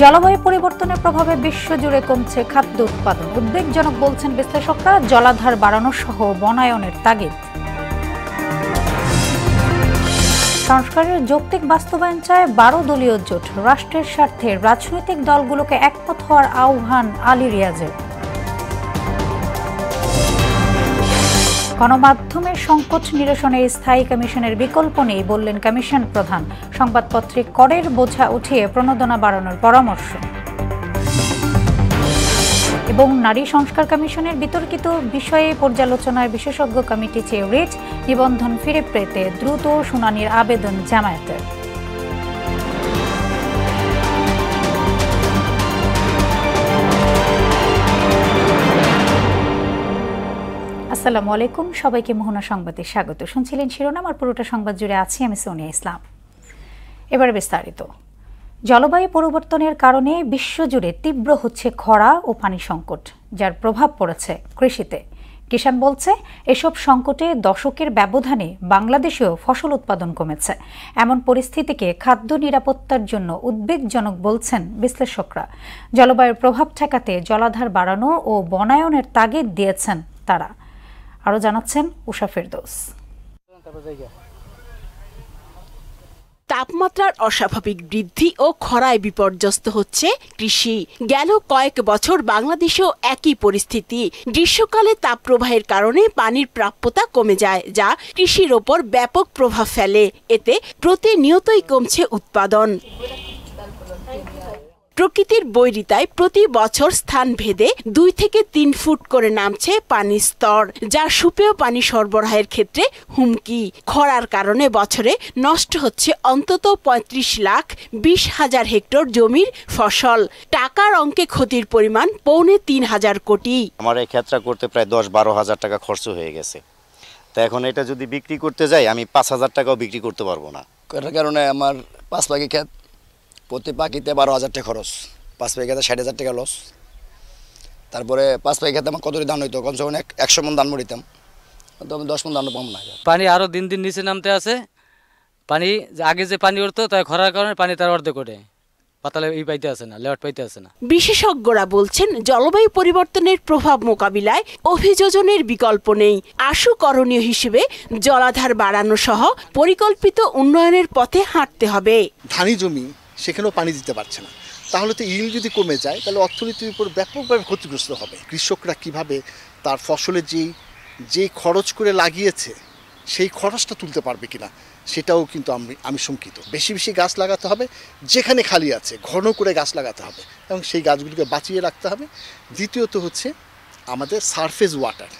জলবায়ু পরিবর্তনের প্রভাবে বিশ্বজুড়ে কমছে খাদ্য উৎপাদন। উদ্বেগজনক বলছেন বিশ্লেষকরা। জলাধার বাড়ানো সহ বনায়নের তাগিদ। সংস্কারের যৌক্তিক বাস্তবায়ন চায় 12 দলীয় জোট। রাষ্ট্রের স্বার্থে রাজনৈতিক দলগুলোকে একমত হওয়ার আহ্বান আলী রিয়াজের। গণমাধ্যমের সংকট নিরসনে স্থায়ী কমিশনের বিকল্প নেই বললেন কমিশন প্রধান। সংবাদপত্রে করের বোঝা উঠিয়ে প্রণোদনা বাড়ানোর পরামর্শ। এবং নারী সংস্কার কমিশনের বিতর্কিত বিষয়ে পর্যালোচনায় বিশেষজ্ঞ কমিটি চেয়ে রিট নিবন্ধন ফিরে পেতে দ্রুত শুনানির আবেদন জামায়াতের। আসসালামু আলাইকুম, সবাইকে মোহনা সংবাদে স্বাগত। শুনছিলেন শিরোনাম, আর পুরোটা সংবাদ জুড়ে আছি আমি সোনিয়া ইসলাম। এবার বিস্তারিত। জলবায়ু পরিবর্তনের কারণে বিশ্বজুড়ে তীব্র হচ্ছে খরা ও পানি সংকট, যার প্রভাব পড়েছে কৃষিতে। কিষাণ বলছে, এসব সংকটে দশকের ব্যবধানে বাংলাদেশেও ফসল উৎপাদন কমেছে। এমন পরিস্থিতিকে খাদ্য নিরাপত্তার জন্য উদ্বেগজনক বলছেন বিশ্লেষকরা। জলবায়ুর প্রভাব ঠেকাতে জলাধার বাড়ানো ও বনায়নের তাগিদ দিয়েছেন তারা। আরো জানাচ্ছেন উষা ফেরদৌস। তাপমাত্রার অস্বাভাবিক বৃদ্ধি ও খরায় বিপর্যস্ত হচ্ছে কৃষি। গেল কয়েক বছর বাংলাদেশেও একই পরিস্থিতি। গ্রীষ্মকালে তাপপ্রবাহের কারণে পানির প্রাপ্যতা কমে যায়, যা কৃষির ওপর ব্যাপক প্রভাব ফেলে। এতে প্রতিনিয়তই কমছে উৎপাদন। প্রকৃতির বৈরিতায় প্রতি বছর স্থান ভেদে 2 থেকে 3 ফুট করে নামছে পানির স্তর, যা সুপেয় পানি সরবরাহের ক্ষেত্রে হুমকি। খরার কারণে বছরে নষ্ট হচ্ছে অন্তত 35,20,000 হেক্টর জমির ফসল। টাকার অঙ্কে ক্ষতির পরিমাণ 3,500 কোটি। আমার এই ক্ষেতটা করতে প্রায় 10-12 হাজার টাকা খরচ হয়ে গেছে। তা এখন এটা যদি বিক্রি করতে যাই, আমি 5,000 টাকাও বিক্রি করতে পারবো না। এটার কারণে আমার 5 পাখি ক্ষেত, প্রতি পাখিতে 12,000 টাকা খরচ, 5 পাখি খেতে 60,000 টাকা লস। তারপরে 5 পাখি খেতে আমার কত ধান হইতো, কমসে কম 100 মন ধান মরিতাম, তো আমি 10 মন ধান পাবো না। পানি আরো দিন দিন নিচে নামতে আছে। পানি আগে যে পানি উঠতো, তাই খরার কারণে পানি তার অর্ধেক ওঠে, পাতালে পাইতে আছে না, লেওয়াট পাইতে আছে না। বিশেষজ্ঞরা বলছেন, জলবায়ু পরিবর্তনের প্রভাব মোকাবিলায় অভিযোজনের বিকল্প নেই। আশু করণীয় হিসেবে জলাধার বাড়ানো সহ পরিকল্পিত উন্নয়নের পথে হাঁটতে হবে। ধানি জমি সেখানেও পানি দিতে পারছে না, তাহলে তো ইল যদি কমে যায়, তাহলে অর্থনীতির উপর ব্যাপকভাবে ক্ষতিগ্রস্ত হবে। কৃষকরা কিভাবে তার ফসলে যে খরচ করে লাগিয়েছে সেই খরচটা তুলতে পারবে কিনা, সেটাও কিন্তু আমি শঙ্কিত। বেশি বেশি গাছ লাগাতে হবে, যেখানে খালি আছে ঘন করে গাছ লাগাতে হবে এবং সেই গাছগুলিকে বাঁচিয়ে রাখতে হবে। দ্বিতীয়ত হচ্ছে আমাদের সারফেস ওয়াটার,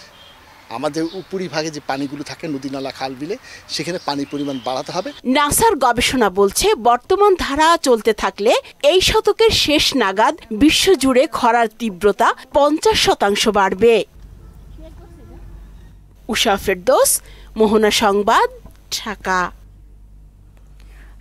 আমাদের উপরিভাগে যে পানিগুলো থাকে নদী নালা খাল বিলে, সেখানে পানির পরিমাণ বাড়াতে হবে। নাসার গবেষণা বলছে, বর্তমান ধারা চলতে থাকলে এই শতকের শেষ নাগাদ বিশ্বজুড়ে খরার তীব্রতা 50% বাড়বে। উষা ফেরদৌস, মোহনা সংবাদ, ঢাকা।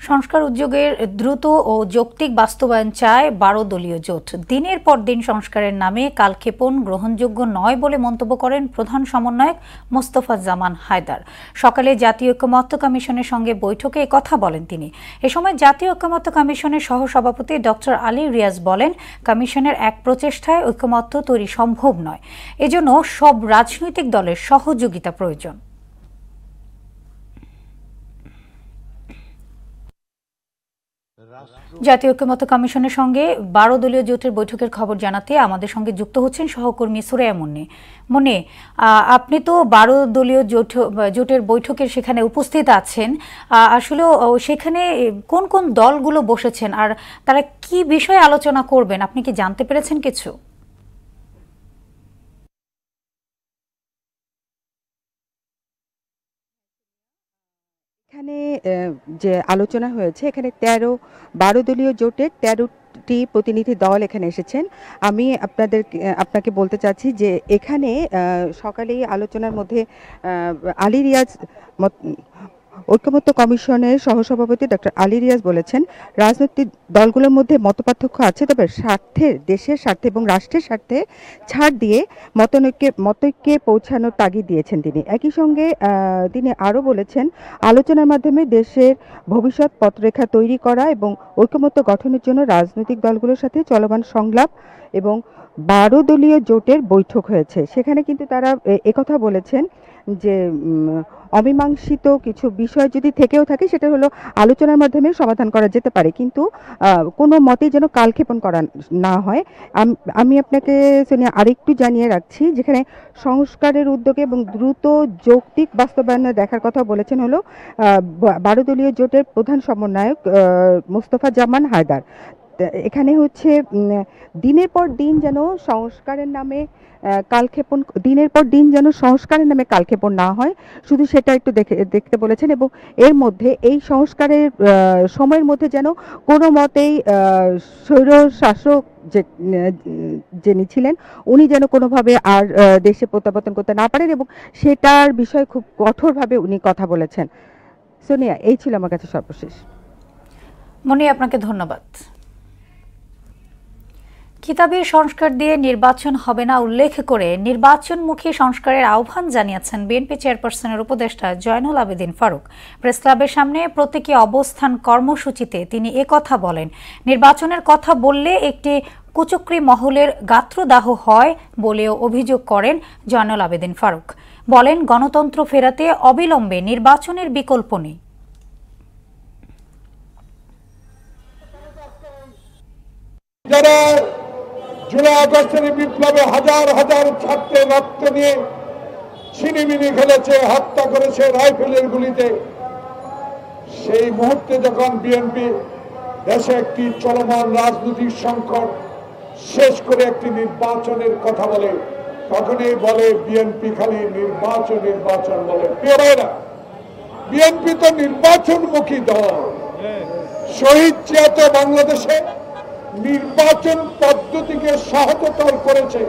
সংস্কার উদ্যোগের দ্রুত ও যৌক্তিক বাস্তবায়ন চায় 12 দলীয় জোট। দিনের পর দিন সংস্কারের নামে কালক্ষেপণ গ্রহণযোগ্য নয় বলে মন্তব্য করেন প্রধান সমন্বয়ক মোস্তফা জামান হায়দার। সকালে জাতীয় ঐকমত্য কমিশনের সঙ্গে বৈঠকে কথা বলেন তিনি। এ সময় জাতীয় ঐকমত্য কমিশনের সহসভাপতি ডক্টর আলী রিয়াজ বলেন, কমিশনের এক প্রচেষ্টায় ঐকমত্য তৈরি সম্ভব নয়, এজন্য সব রাজনৈতিক দলের সহযোগিতা প্রয়োজন। জাতীয় ঐকমত্য কমিশনের সঙ্গে 12 দলীয় জোটের বৈঠকের খবর জানাতে আমাদের সঙ্গে যুক্ত হচ্ছেন সহকর্মী সুরাইয়া মুন্নি। আপনি তো 12 দলীয় জোটের বৈঠকের সেখানে উপস্থিত আছেন। আসলে সেখানে কোন কোন দলগুলো বসেছেন আর তারা কি বিষয়ে আলোচনা করবেন, আপনি কি জানতে পেরেছেন কিছু? এখানে যে আলোচনা হয়েছে, এখানে 12 দলীয় জোটের 13টি প্রতিনিধি দল এখানে এসেছেন। আমি আপনাকে বলতে চাচ্ছি যে এখানে সকালেই আলোচনার মধ্যে আলী রিয়াজ ঐকমত্য কমিশনের সহসভাপতি ডক্টর আলী রিয়াজ বলেছেন, রাজনৈতিক দলগুলোর মধ্যে মতপার্থক্য আছে, তবে দেশের স্বার্থে এবং রাষ্ট্রের স্বার্থে ছাড় দিয়ে মতৈক্যে পৌঁছানোর তাগিদ দিয়েছেন তিনি। একই সঙ্গে তিনি আরও বলেছেন, আলোচনার মাধ্যমে দেশের ভবিষ্যৎ পথরেখা তৈরি করা এবং ঐকমত্য গঠনের জন্য রাজনৈতিক দলগুলোর সাথে চলমান সংলাপ এবং 12 দলীয় জোটের বৈঠক হয়েছে। সেখানে কিন্তু তারা একথা বলেছেন যে অমীমাংসিত কিছু বিষয় যদি থেকেও থাকে সেটা হলো আলোচনার মাধ্যমে সমাধান করা যেতে পারে, কিন্তু কোনো মতেই যেন কালক্ষেপণ করা না হয়। আমি আপনাকে সোনিয়া আরেকটু জানিয়ে রাখছি, যেখানে সংস্কারের উদ্যোগে এবং দ্রুত যৌক্তিক বাস্তবায়নে দেখার কথা বলেছেন হলো 12 দলীয় জোটের প্রধান সমন্বয়ক মোস্তফা জামান হায়দার। এখানে হচ্ছে দিনের পর দিন যেন সংস্কারের নামে কালক্ষেপণ না হয়, শুধু সেটা একটু দেখতে বলেছেন। এবং এর মধ্যে এই সংস্কারের সময়ের মধ্যে যেন কোনো মতেই স্বৈর শাসক যিনি ছিলেন উনি যেন কোনোভাবে আর দেশে প্রত্যাবর্তন করতে না পারেন, এবং সেটার বিষয়ে খুব কঠোরভাবে উনি কথা বলেছেন। সোনিয়া, এই ছিল আমার কাছে সর্বশেষ। মনি, আপনাকে ধন্যবাদ। কিতাবের সংস্কার দিয়ে নির্বাচন হবে না উল্লেখ করে নির্বাচনমুখী সংস্কারের আহ্বান জানিয়েছেন বিএনপি চেয়ারপারসনের উপদেষ্টা জয়নুল আবেদিন ফারুক। প্রেস ক্লাবের সামনে প্রতীকী অবস্থান কর্মসূচিতে তিনি একথা বলেন। নির্বাচনের কথা বললে একটি কুচক্রী মহলের গাত্রদাহ হয় বলেও অভিযোগ করেন জয়নুল আবেদিন ফারুক। বলেন, গণতন্ত্র ফেরাতে অবিলম্বে নির্বাচনের বিকল্প নেই। জুলাই আগস্টের বিপ্লবে হাজার হাজার ছাত্রের রক্ত নিয়ে ছিনিমিনি খেলেছে, হত্যা করেছে রাইফেলের গুলিতে, সেই মুহূর্তে যখন বিএনপি দেশে একটি চলমান রাজনৈতিক সংকট শেষ করে একটি নির্বাচনের কথা বলে, তখনই বলে বিএনপি খালি নির্বাচন বলে। প্রিয় ভাইরা, বিএনপি তো নির্বাচনমুখী দল। শহীদ জিয়া তো বাংলাদেশে নির্বাচন পদ্ধতিকে সহজতর করেছে।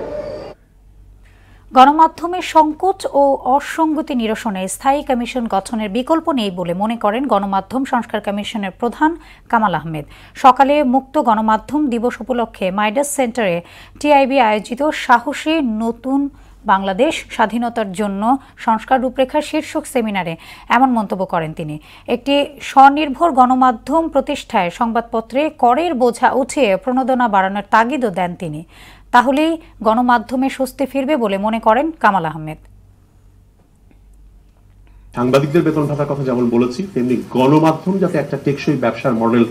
গণমাধ্যমের সংকোচ ও অসঙ্গতি নিরসনে স্থায়ী কমিশন গঠনের বিকল্প নেই বলে মনে করেন গণমাধ্যম সংস্কার কমিশনের প্রধান কামাল আহমেদ। সকালে মুক্ত গণমাধ্যম দিবস উপলক্ষে মাইডাস সেন্টারে টিআইবি আয়োজিত সাহসী নতুন বাংলাদেশ স্বাধীনতার জন্য সংস্কার রূপরেখা শীর্ষক সেমিনারে এমন মন্তব্য করেন তিনি। একটি স্বনির্ভর গণমাধ্যম প্রতিষ্ঠায় সংবাদপত্রে করের বোঝা উঠিয়ে প্রণোদনা বাড়ানোর তাগিদও দেন তিনি। তাহলেই গণমাধ্যমে স্বস্তি ফিরবে বলে মনে করেন কামাল আহমেদ। সাংবাদিকদের বেতন ভাতার কথা যেমন বলেছি, তেমনি গণমাধ্যম যাতে একটা টেকসই ব্যবসার মডেল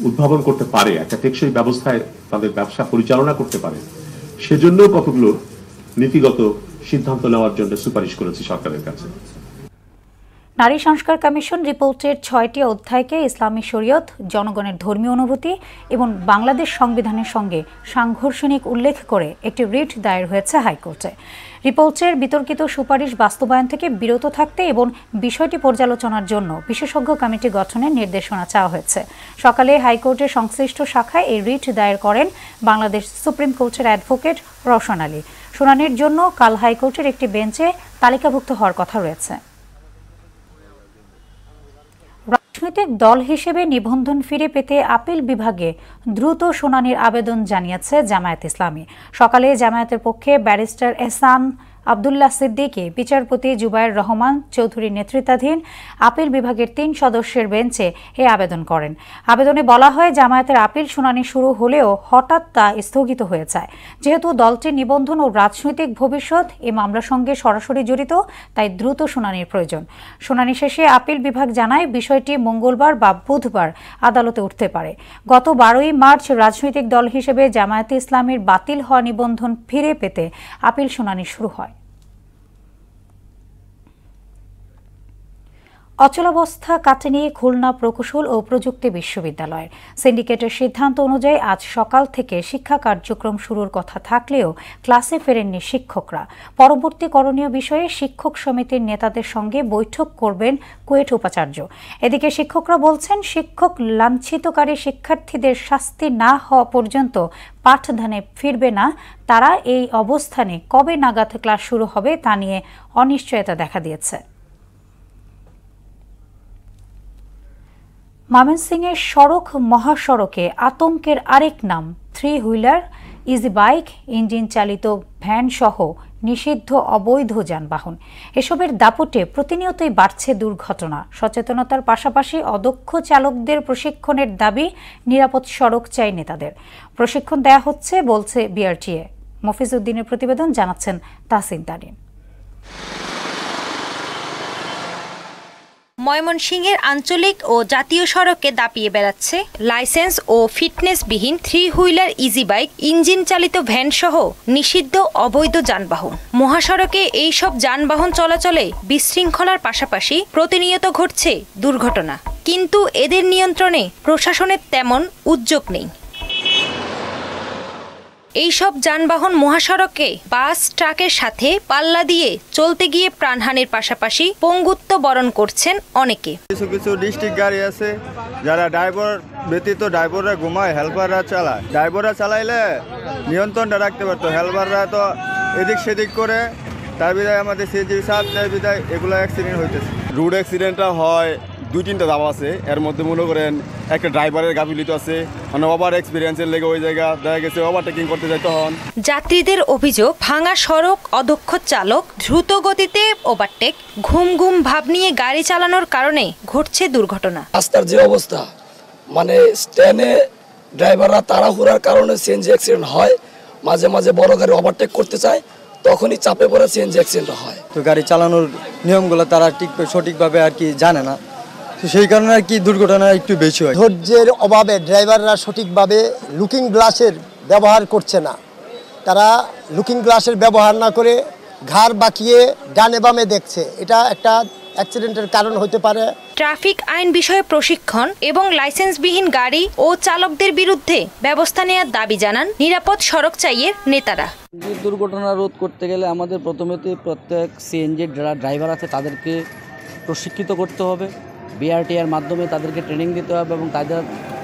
উদ্ভাবন করতে পারে, একটা টেকসই ব্যবস্থায় তাদের ব্যবসা পরিচালনা করতে পারে, সেজন্য কতগুলো নীতিগত সিদ্ধান্ত নেওয়ার জন্য সুপারিশ করেছি সরকারের কাছে। নারী সংস্কার কমিশন রিপোর্টের 6টি অধ্যায়কে ইসলামী শরীয়ত, জনগণের ধর্মীয় অনুভূতি এবং বাংলাদেশ সংবিধানের সঙ্গে সাংঘর্ষণিক উল্লেখ করে একটি রিট দায়ের হয়েছে হাইকোর্টে। রিপোর্টের বিতর্কিত সুপারিশ বাস্তবায়ন থেকে বিরত থাকতে এবং বিষয়টি পর্যালোচনার জন্য বিশেষজ্ঞ কমিটি গঠনের নির্দেশনা চাওয়া হয়েছে। সকালে হাইকোর্টের সংশ্লিষ্ট শাখায় এই রিট দায়ের করেন বাংলাদেশ সুপ্রিম কোর্টের অ্যাডভোকেট রওশন আলী। শুনানির জন্য কাল হাইকোর্টের একটি বেঞ্চে তালিকাভুক্ত হওয়ার কথা রয়েছে। রাজনৈতিক দল হিসেবে নিবন্ধন ফিরে পেতে আপিল বিভাগে দ্রুত শুনানির আবেদন জানিয়েছে জামায়াত ইসলামী। সকালে জামায়াতের পক্ষে ব্যারিস্টার এহসান আব্দুল্লাহ সিদ্দিকী বিচারপতি জুবায়ের রহমান চৌধুরীর নেতৃত্বাধীন আপিল বিভাগের 3 সদস্যের বেঞ্চে এ আবেদন করেন। আবেদনে বলা হয়, জামায়াতের আপিল শুনানি শুরু হলেও হঠাৎ তা স্থগিত হয়ে যায়। যেহেতু দলটির নিবন্ধন ও রাজনৈতিক ভবিষ্যৎ এই মামলার সঙ্গে সরাসরি জড়িত, তাই দ্রুত শুনানির প্রয়োজন। শুনানি শেষে আপিল বিভাগ জানায়, বিষয়টি মঙ্গলবার বা বুধবার আদালতে উঠতে পারে। গত 12ই মার্চ রাজনৈতিক দল হিসেবে জামায়াতে ইসলামীর বাতিল হওয়া নিবন্ধন ফিরে পেতে আপিল শুনানি শুরু হয়। অচলাবস্থা কাটেনি খুলনা প্রকৌশল ও প্রযুক্তি বিশ্ববিদ্যালয়ের। সিন্ডিকেটের সিদ্ধান্ত অনুযায়ী আজ সকাল থেকে শিক্ষা কার্যক্রম শুরুর কথা থাকলেও ক্লাসে ফেরেননি শিক্ষকরা। পরবর্তী করণীয় বিষয়ে শিক্ষক সমিতির নেতাদের সঙ্গে বৈঠক করবেন কুয়েট উপাচার্য। এদিকে শিক্ষকরা বলছেন, শিক্ষক লাঞ্ছিতকারী শিক্ষার্থীদের শাস্তি না হওয়া পর্যন্ত পাঠদানে ফিরবে না তারা। এই অবস্থানে কবে নাগাদ ক্লাস শুরু হবে তা নিয়ে অনিশ্চয়তা দেখা দিয়েছে। ময়মনসিংহের সড়ক মহাসড়কে আতঙ্কের আরেক নাম three wheeler, easy bike, engine চালিত ভ্যান সহ নিষিদ্ধ অবৈধ যানবাহন। এসবের দাপটে প্রতিনিয়তই বাড়ছে দুর্ঘটনা। সচেতনতার পাশাপাশি অদক্ষ চালকদের প্রশিক্ষণের দাবি, নিরাপদ সড়ক চাই নেতাদের। প্রশিক্ষণ দেয়া হচ্ছে বলছে বিআরটিএ। মফিজ উদ্দিনের প্রতিবেদন, জানাচ্ছেন তাহসিন তারিন। ময়মনসিংহের আঞ্চলিক ও জাতীয় সড়কে দাপিয়ে বেড়াচ্ছে লাইসেন্স ও ফিটনেসবিহীন three wheeler, easy bike, engine চালিত ভ্যান সহ নিষিদ্ধ অবৈধ যানবাহন। মহাসড়কে এই সব যানবাহন চলাচলে বিশৃঙ্খলার পাশাপাশি প্রতিনিয়ত ঘটছে দুর্ঘটনা, কিন্তু এদের নিয়ন্ত্রণে প্রশাসনের তেমন উদ্যোগ নেই। এইসব যানবাহন মহাসড়কে বাস, ট্রাকের সাথে পাল্লা দিয়ে চলতে গিয়ে প্রাণহানির পাশাপাশি পঙ্গুত্ব বরণ করছেন অনেকে। কিছু কিছু ডিস্ট্রিক্ট গাড়ি আছে যারা ড্রাইভার ব্যতীত ড্রাইভাররা ঘুমায়, হেল্পাররা চালায়। ড্রাইভাররা চালাইলে নিয়ন্ত্রণটা রাখতে পারতো, হেল্পাররা তো এদিক সেদিক করে, তার বিদায় আমাদের সিজি সাহেব তার বিদায় এগুলো অ্যাক্সিডেন্ট হইতেছে। রোড অ্যাক্সিডেন্টটা হয় 2-3টা ধাপ আছে, এর মধ্যে মনে করেন একটা ড্রাইভারের গাফিলতি আছে, মানে ওভার এক্সপিরিয়েন্সের লেগে ওই জায়গা দেখা গেছে ওভারটেকিং করতে যায়। তখন যাত্রীদের অভিযোগ, ভাঙা সড়ক, অদক্ষ চালক, দ্রুত গতিতে ওভারটেক, ঘুম ঘুম ভাব নিয়ে গাড়ি চালানোর কারণে ঘটছে দুর্ঘটনা। রাস্তার যে অবস্থা, মানে স্ট্যান্ডে ড্রাইভাররা তাড়াহুড়ার কারণে সিএনজি অ্যাক্সিডেন্ট হয়। মাঝে মাঝে বড় গাড়ি ওভারটেক করতে চায়, তখনই চাপে পড়ে সিএনজি অ্যাক্সিডেন্ট হয়। তো গাড়ি চালানোর নিয়মগুলো তারা সঠিকভাবে আর কি জানে না, তো সেই কারণে আর কি দুর্ঘটনা একটু বেশি হয়। ধৈর্যের অভাবে ড্রাইভাররা সঠিকভাবে লুকিং গ্লাসের ব্যবহার করছে না। তারা লুকিং গ্লাসের ব্যবহার না করে ঘাড় বাঁকিয়ে ডানে বামে দেখছে, এটা একটা অ্যাক্সিডেন্টের কারণ হতে পারে। ট্রাফিক আইন বিষয়ে প্রশিক্ষণ এবং লাইসেন্সবিহীন গাড়ি ও চালকদের বিরুদ্ধে ব্যবস্থা নেওয়ার দাবি জানান নিরাপদ সড়ক চাইয়ের নেতারা। দুর্ঘটনা রোধ করতে গেলে আমাদের প্রথমেতে প্রত্যেক সিএনজি যারা ড্রাইভার আছে তাদেরকে প্রশিক্ষিত করতে হবে, বিআরটিআর মাধ্যমে তাদেরকে ট্রেনিং দিতে হবে এবং তাদের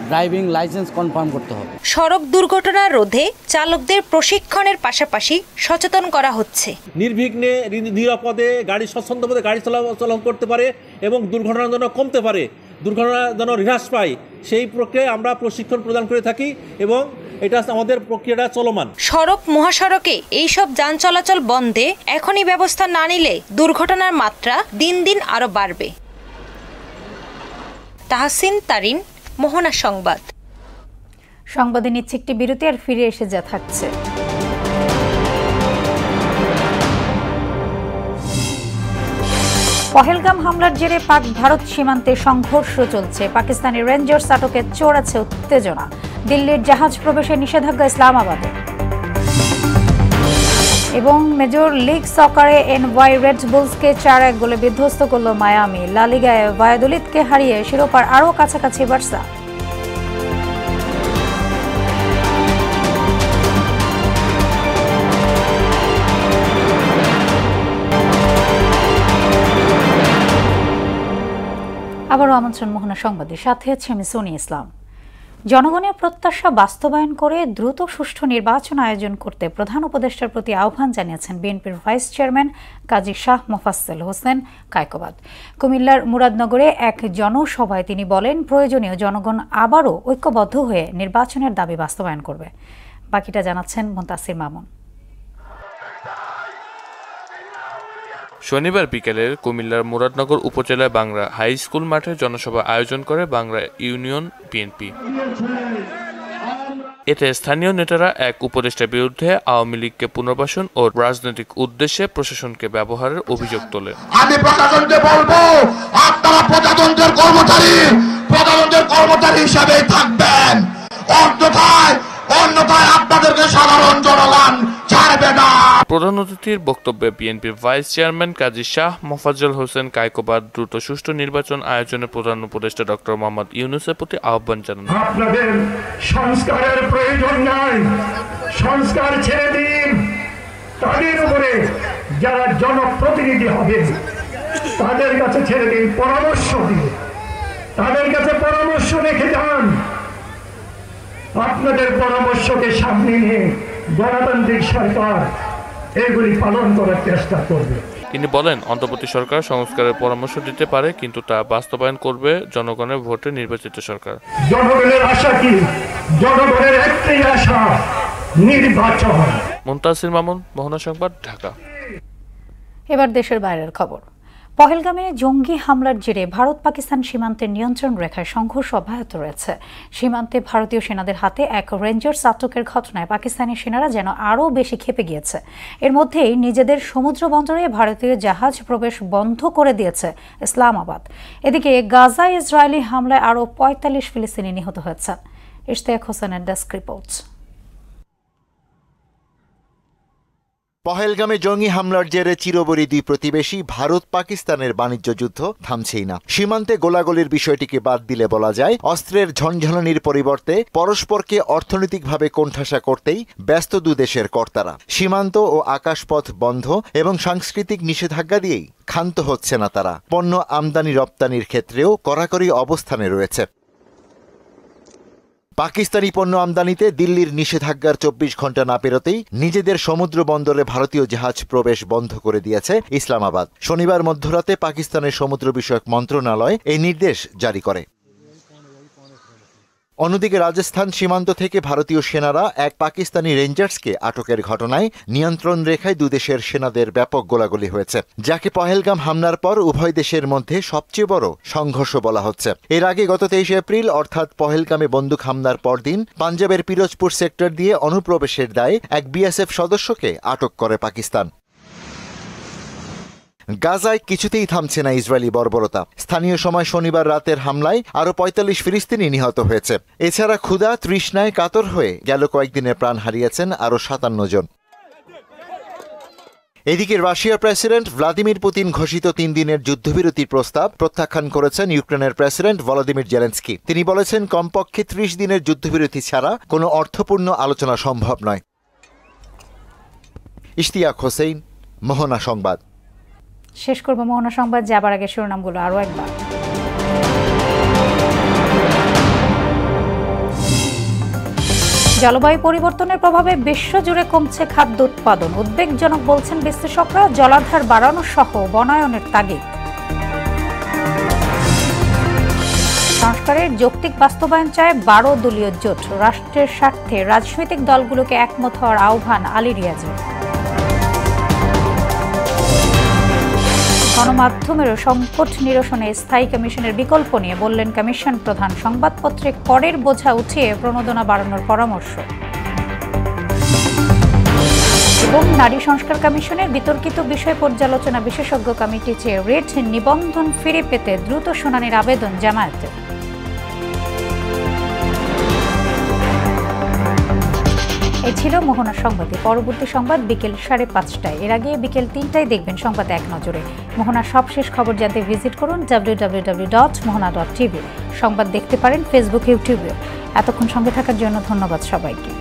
ড্রাইভিং লাইসেন্স কনফার্ম করতে হবে। সড়ক দুর্ঘটনা রোধে চালকদের প্রশিক্ষণের পাশাপাশি সচেতন করা হচ্ছে। নির্বিঘ্নে নিরাপদে গাড়ি স্বচ্ছন্দভাবে গাড়ি চলাচল করতে পারে এবং দুর্ঘটনা যেন কমতে পারে, দুর্ঘটনা যেন হ্রাস পায়, সেই প্রক্রিয়ায় আমরা প্রশিক্ষণ প্রদান করে থাকি এবং এটা আমাদের প্রক্রিয়াটা চলমান। সড়ক মহাসড়কে এইসব যান চলাচল বন্ধে এখনই ব্যবস্থা না নিলে দুর্ঘটনার মাত্রা দিন দিন আরো বাড়বে। তাহসিন তারিন, মোহনা সংবাদ। সংবাদে নিচ্ছে একটি বিরতি, আর ফিরে এসে যা থাকছে। পহেলগাম হামলার জেরে পাক ভারত সীমান্তে সংঘর্ষ চলছে। পাকিস্তানি রেঞ্জার্স আটকে চড়াচ্ছে উত্তেজনা। দিল্লির জাহাজ প্রবেশে নিষেধাজ্ঞা ইসলামাবাদে। এবং মেজর লিগ সকারে এনওয়াই রেড বুলসকে 4-1 গোলে বিধ্বস্ত করল মায়ামি। লা লিগায় ভায়াদোলিদকে হারিয়ে শিরোপার আরও কাছাকাছি বার্সা। আবারও আমন্ত্রণ মোহনা সংবাদের সাথে আছি আমি সোনি ইসলাম। জনগণের প্রত্যাশা বাস্তবায়ন করে দ্রুত সুষ্ঠু নির্বাচন আয়োজন করতে প্রধান উপদেষ্টার প্রতি আহ্বান জানিয়েছেন বিএনপির ভাইস চেয়ারম্যান কাজী শাহ মোফাজ্জল হোসেন কায়কোবাদ। কুমিল্লার মুরাদনগরে এক জনসভায় তিনি বলেন, প্রয়োজনীয় জনগণ আবারও ঐক্যবদ্ধ হয়ে নির্বাচনের দাবি বাস্তবায়ন করবে। বাকিটা জানাচ্ছেন মুনতাসির মামুন। শনিবার বিকেলে কুমিল্লার মুরাদনগর উপজেলায় বাংলা হাই স্কুল মাঠে জনসভা আয়োজন করে বাংলা ইউনিয়ন বিএনপি। এতে স্থানীয় নেতারা এক উপদেষ্টার বিরুদ্ধে আওয়ামী লীগকে পুনর্বাসন ও রাজনৈতিক উদ্দেশ্যে প্রশাসনকে ব্যবহারের অভিযোগ তোলেন। আমি প্রশাসনকে বলবো, আপনারা প্রজাতন্ত্রের কর্মচারী হিসাবে থাকবেন, অন্যথায় আপনাদেরকে সাধারণ জনগণ ছাড়বে না। প্রধান অতিথির বক্তব্যে বিএনপির ভাইস চেয়ারম্যান কাজী শাহ মোফাজ্জল হোসেন কায়কোবাদ দ্রুত সুষ্ঠু নির্বাচন আয়োজনে প্রধান উপদেষ্টা ডক্টর মোহাম্মদ ইউনূসের প্রতি আহ্বান জানান। আপনাদের সংস্কারের প্রয়োজন নাই, সংস্কার ছেড়ে দিন। তাদের উপরে যারা জনপ্রতিনিধি হবে তাদের কাছে ছেড়ে দিন, পরামর্শ দিন, তাদের কাছে পরামর্শ রেখে যান। আপনাদের পরামর্শকে সামনে নিয়ে গণতান্ত্রিক সরকার এগুলি পালন করার চেষ্টা করবে। তিনি বলেন, অন্তর্বর্তী সরকার সংস্কারের পরামর্শ দিতে পারে, কিন্তু তা বাস্তবায়ন করবে জনগণের ভোটে নির্বাচিত সরকার। জনগণের আশা কি? জনগণের একটাই আশা, নির্বাচন। মুনতাসির মামুন, মোহনা সংবাদ, ঢাকা। এবার দেশের বাইরের খবর। পহেলগামে জঙ্গি হামলার জেরে ভারত পাকিস্তান সীমান্তের নিয়ন্ত্রণ রেখায় সংঘর্ষ অব্যাহত রয়েছে। সীমান্তে ভারতীয় সেনাদের হাতে এক রেঞ্জার্স আটকের ঘটনায় পাকিস্তানি সেনারা যেন আরও বেশি ক্ষেপে গিয়েছে। এর মধ্যেই নিজেদের সমুদ্র বন্দরে ভারতীয় জাহাজ প্রবেশ বন্ধ করে দিয়েছে ইসলামাবাদ। এদিকে গাজায় ইসরায়েলি হামলায় আরও ৪৫ ফিলিস্তিনি নিহত হয়েছেন। ইশতিয়াক হোসেনের ডেস্ক রিপোর্টস। পহেলগামে জঙ্গি হামলার জেরে চিরবরী দুই প্রতিবেশী ভারত পাকিস্তানের বাণিজ্য যুদ্ধ থামছেই না। সীমান্তে গোলাগুলির বিষয়টিকে বাদ দিলে বলা যায়, অস্ত্রের ঝনঝনানির পরিবর্তে পরস্পরকে অর্থনৈতিকভাবে কোণঠাসা করতেই ব্যস্ত দুদেশের কর্তারা। সীমান্ত ও আকাশপথ বন্ধ এবং সাংস্কৃতিক নিষেধাজ্ঞা দিয়েই ক্ষান্ত হচ্ছে না তারা। পণ্য আমদানি রপ্তানির ক্ষেত্রেও কড়াকড়ি অবস্থানে রয়েছে। পাকিস্তানি পণ্য আমদানিতে দিল্লির নিষেধাজ্ঞার ২৪ ঘণ্টা না পেরোতেই নিজেদের সমুদ্র বন্দরে ভারতীয় জাহাজ প্রবেশ বন্ধ করে দিয়েছে ইসলামাবাদ। শনিবার মধ্যরাতে পাকিস্তানের সমুদ্র বিষয়ক মন্ত্রণালয় এই নির্দেশ জারি করে। অন্যদিকে রাজস্থান সীমান্ত থেকে ভারতীয় সেনারা এক পাকিস্তানি রেঞ্জার্সকে আটকের ঘটনায় নিয়ন্ত্রণ রেখায় দুদেশের সেনাদের ব্যাপক গোলাগুলি হয়েছে, যাকে পহেলগাম হামলার পর উভয় দেশের মধ্যে সবচেয়ে বড় সংঘর্ষ বলা হচ্ছে। এর আগে গত ২৩ এপ্রিল অর্থাৎ পহেলগামে বন্দুক হামলার পরদিন পাঞ্জাবের পিরোজপুর সেক্টর দিয়ে অনুপ্রবেশের দায়ে এক বিএসএফ সদস্যকে আটক করে পাকিস্তান। গাজায় কিছুতেই থামছে না ইসরায়েলি বর্বরতা। স্থানীয় সময় শনিবার রাতের হামলায় আরও ৪৫ ফিলিস্তিনি নিহত হয়েছে। এছাড়া ক্ষুধা তৃষ্ণায় কাতর হয়ে গেল কয়েকদিনে প্রাণ হারিয়েছেন আরও ৫৭ জন। এদিকে রাশিয়ার প্রেসিডেন্ট ভ্লাদিমির পুতিন ঘোষিত ৩ দিনের যুদ্ধবিরতির প্রস্তাব প্রত্যাখ্যান করেছেন ইউক্রেনের প্রেসিডেন্ট ভলোদিমির জেলেনস্কি। তিনি বলেছেন, কমপক্ষে ৩০ দিনের যুদ্ধবিরতি ছাড়া কোনো অর্থপূর্ণ আলোচনা সম্ভব নয়। ইশতিয়াক হোসেন, মোহনা সংবাদ। শেষ করব মোহনা সংবাদ যাবার আগে শিরোনামগুলো আরও একবার। জলবায়ু পরিবর্তনের প্রভাবে বিশ্বজুড়ে কমছে খাদ্য উৎপাদন। উদ্বেগজনক বলছেন বিশ্লেষকরা। জলাধার বাড়ানো সহ বনায়নের তাগিদ। সংস্কারের যৌক্তিক বাস্তবায়ন চায় ১২ দলীয় জোট। রাষ্ট্রের স্বার্থে রাজনৈতিক দলগুলোকে একমত হওয়ার আহ্বান আলী রিয়াজের। গণমাধ্যমেরও সংকট নিরসনে স্থায়ী কমিশনের বিকল্প নিয়ে বললেন কমিশন প্রধান। সংবাদপত্রে করের বোঝা উঠিয়ে প্রণোদনা বাড়ানোর পরামর্শ। এবং নারী সংস্কার কমিশনের বিতর্কিত বিষয় পর্যালোচনা বিশেষজ্ঞ কমিটি চেয়ে রিট নিবন্ধন ফিরে পেতে দ্রুত শুনানির আবেদন জামায়াতের। এই ছিল মোহনা সংবাদে। পরবর্তী সংবাদ বিকেল 5:30টায়। এর আগে বিকেল 3টায় দেখবেন সংবাদ এক নজরে। মোহনার সবশেষ খবর জানতে ভিজিট করুন www.mohana.tv। সংবাদ দেখতে পারেন ফেসবুক, ইউটিউবে। এতক্ষণ সঙ্গে থাকার জন্য ধন্যবাদ সবাইকে।